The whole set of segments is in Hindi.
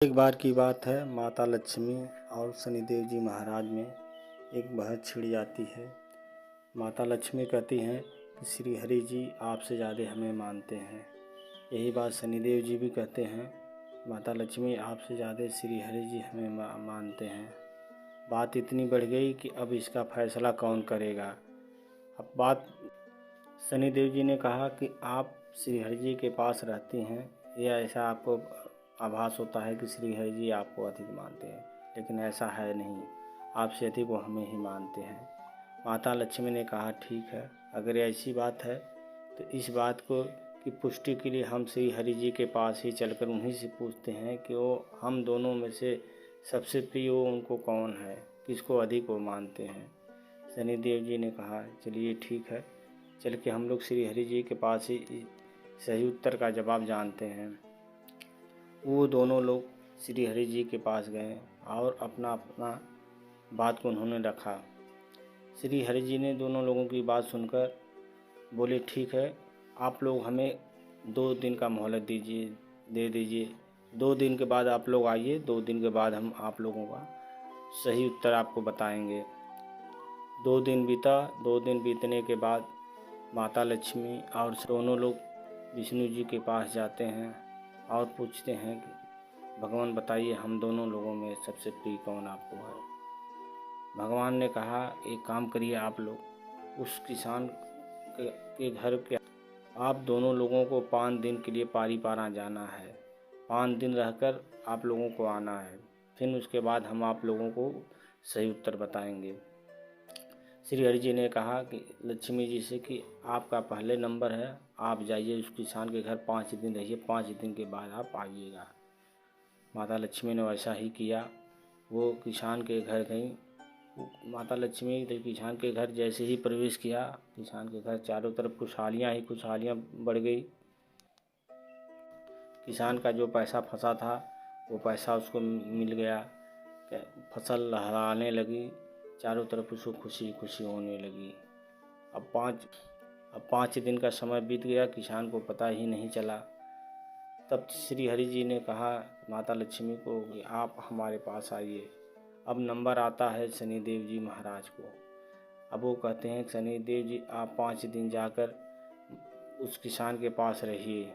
एक बार की बात है, माता लक्ष्मी और शनिदेव जी महाराज में एक बहस छिड़ जाती है। माता लक्ष्मी कहती हैं कि श्री हरि जी आपसे ज़्यादा हमें मानते हैं। यही बात शनिदेव जी भी कहते हैं, माता लक्ष्मी आपसे ज़्यादा श्री हरि जी हमें मानते हैं। बात इतनी बढ़ गई कि अब इसका फैसला कौन करेगा। अब बात शनिदेव जी ने कहा कि आप श्री हरि जी के पास रहती हैं, या ऐसा आपको आभास होता है कि श्री हरि जी आपको अधिक मानते हैं, लेकिन ऐसा है नहीं, आपसे अधिक वो हमें ही मानते हैं। माता लक्ष्मी ने कहा ठीक है, अगर ऐसी बात है तो इस बात को की पुष्टि के लिए हम श्री हरि जी के पास ही चलकर उन्हीं से पूछते हैं कि वो हम दोनों में से सबसे प्रिय उनको कौन है, किसको अधिक वो मानते हैं। शनिदेव जी ने कहा चलिए ठीक है, चल के हम लोग श्री हरि जी के पास ही सही उत्तर का जवाब जानते हैं। वो दोनों लोग श्री हरि जी के पास गए और अपना अपना बात को उन्होंने रखा। श्री हरि जी ने दोनों लोगों की बात सुनकर बोले ठीक है, आप लोग हमें 2 दिन का मोहलत दे दीजिए। 2 दिन के बाद आप लोग आइए, 2 दिन के बाद हम आप लोगों का सही उत्तर आपको बताएंगे। 2 दिन बीता। 2 दिन बीतने के बाद माता लक्ष्मी और दोनों लोग विष्णु जी के पास जाते हैं और पूछते हैं कि भगवान बताइए, हम दोनों लोगों में सबसे प्रिय कौन आपको है। भगवान ने कहा एक काम करिए, आप लोग उस किसान के घर के आप दोनों लोगों को 5 दिन के लिए पारा जाना है। 5 दिन रहकर आप लोगों को आना है, फिर उसके बाद हम आप लोगों को सही उत्तर बताएंगे। श्री हरि जी ने कहा कि लक्ष्मी जी से कि आपका पहले नंबर है, आप जाइए उस किसान के घर 5 दिन रहिए, 5 दिन के बाद आप आइएगा। माता लक्ष्मी ने वैसा ही किया। वो किसान के घर गई। माता लक्ष्मी ने किसान के घर जैसे ही प्रवेश किया, किसान के घर चारों तरफ खुशहालियाँ बढ़ गई। किसान का जो पैसा फंसा था वो पैसा उसको मिल गया, फसल लहराने लगी, चारों तरफ उसको खुशी खुशी होने लगी। अब 5 दिन का समय बीत गया, किसान को पता ही नहीं चला। तब श्री हरि जी ने कहा माता लक्ष्मी को कि आप हमारे पास आइए। अब नंबर आता है शनिदेव जी महाराज को। अब वो कहते हैं शनिदेव जी आप 5 दिन जाकर उस किसान के पास रहिए।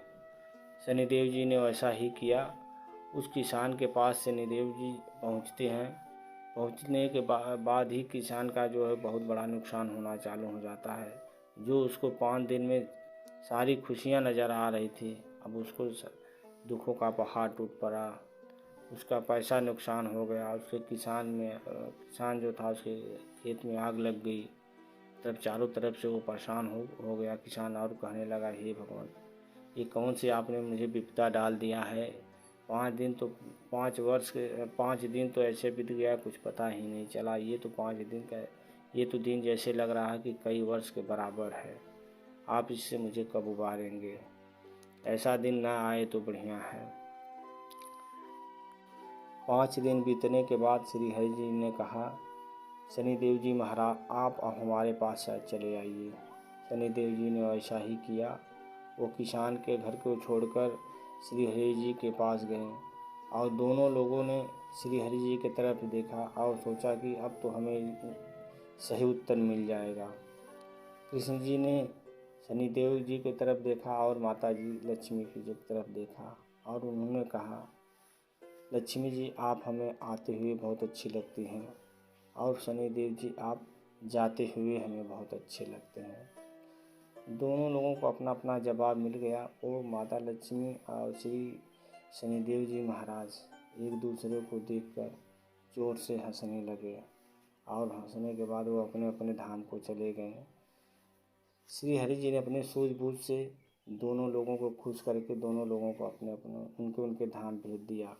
शनिदेव जी ने वैसा ही किया। उस किसान के पास शनिदेव जी पहुंचते हैं। पहुंचने के बाद ही किसान का जो है बहुत बड़ा नुकसान होना चालू हो जाता है। जो उसको 5 दिन में सारी खुशियां नज़र आ रही थी, अब उसको दुखों का पहाड़ टूट पड़ा। उसका पैसा नुकसान हो गया। उसके किसान जो था उसके खेत में आग लग गई। तब चारों तरफ से वो परेशान हो गया किसान, और कहने लगा हे भगवान, ये कौन से आपने मुझे विपदा डाल दिया है। 5 दिन तो 5 दिन तो ऐसे बीत गया, कुछ पता ही नहीं चला। ये तो 5 दिन का, ये तो दिन जैसे लग रहा है कि कई वर्ष के बराबर है। आप इससे मुझे कब उबारेंगे। ऐसा दिन ना आए तो बढ़िया है। 5 दिन बीतने के बाद श्री हरि जी ने कहा शनिदेव जी महाराज आप हमारे पास चले आइए। शनिदेव जी ने वैसा ही किया। वो किसान के घर को छोड़कर श्री हरि जी के पास गए और दोनों लोगों ने श्री हरि जी की तरफ देखा और सोचा कि अब तो हमें सही उत्तर मिल जाएगा। कृष्ण जी ने शनिदेव जी की तरफ देखा और माता जी लक्ष्मी की तरफ देखा और उन्होंने कहा लक्ष्मी जी आप हमें आते हुए बहुत अच्छी लगती हैं, और शनिदेव जी आप जाते हुए हमें बहुत अच्छे लगते हैं। दोनों लोगों को अपना अपना जवाब मिल गया और माता लक्ष्मी और श्री शनिदेव जी महाराज एक दूसरे को देखकर जोर से हंसने लगे, और हंसने के बाद वो अपने अपने धाम को चले गए। श्री हरि जी ने अपने सूझबूझ से दोनों लोगों को खुश करके दोनों लोगों को अपने अपने उनके धाम भेज दिया।